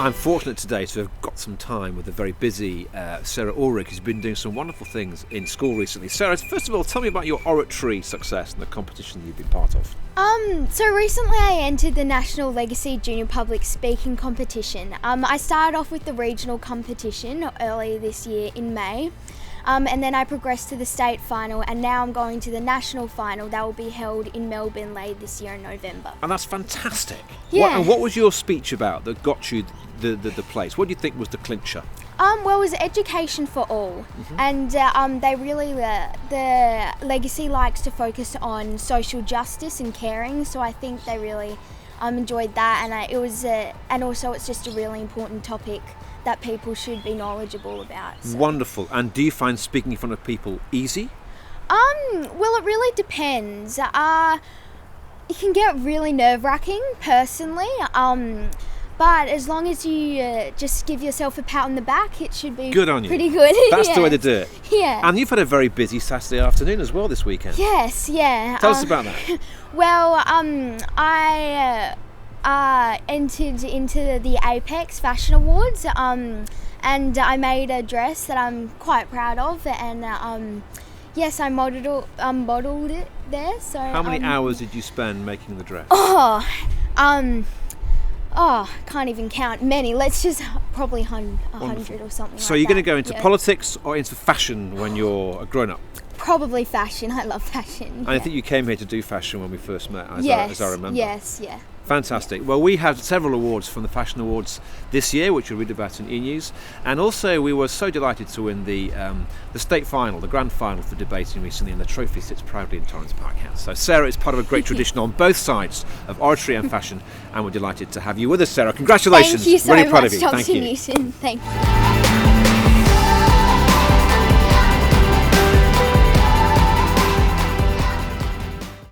I'm fortunate today to have got some time with the very busy Sarah Uhrig, who's been doing some wonderful things in school recently. Sarah, first of all, tell me about your oratory success and the competition you've been part of. So recently I entered the National Legacy Junior Public Speaking Competition. I started off with the regional competition earlier this year in May. And then I progressed to the state final, and now I'm going to the national final that will be held in Melbourne later this year in November. And that's fantastic. Yeah. What was your speech about that got you the place? What do you think was the clincher? Well, it was education for all, and they really the legacy likes to focus on social justice and caring. So I think they really enjoyed that, and and also it's just a really important topic that people should be knowledgeable about. So. Wonderful. And do you find speaking in front of people easy? Well, it really depends. It can get really nerve-wracking, personally. But as long as you just give yourself a pat on the back, it should be Good on you. Pretty good. That's Yeah. the way to do it. Yeah. And you've had a very busy Saturday afternoon as well this weekend. Yes, yeah. Tell us about that. Well, I entered into the Apex Fashion Awards, and I made a dress that I'm quite proud of, and yes, I modeled it there. So How many hours did you spend making the dress? Can't even count. Many. Let's just probably 100 or something. So like you're going to that. go into Yeah. politics or into fashion when you're a grown-up? Probably fashion. I love fashion. I think you came here to do fashion when we first met, as I remember. Yes, yeah. Fantastic. Well, we had several awards from the Fashion Awards this year, which you'll read about in e-news. And also, we were so delighted to win the state final, the grand final for debating recently, and the trophy sits proudly in Torrance Park House. So Sarah is part of a great tradition on both sides of oratory and fashion, and we're delighted to have you with us, Sarah. Congratulations. Thank you so really proud much, of you. Dr. Thank you. Newton. Thank you.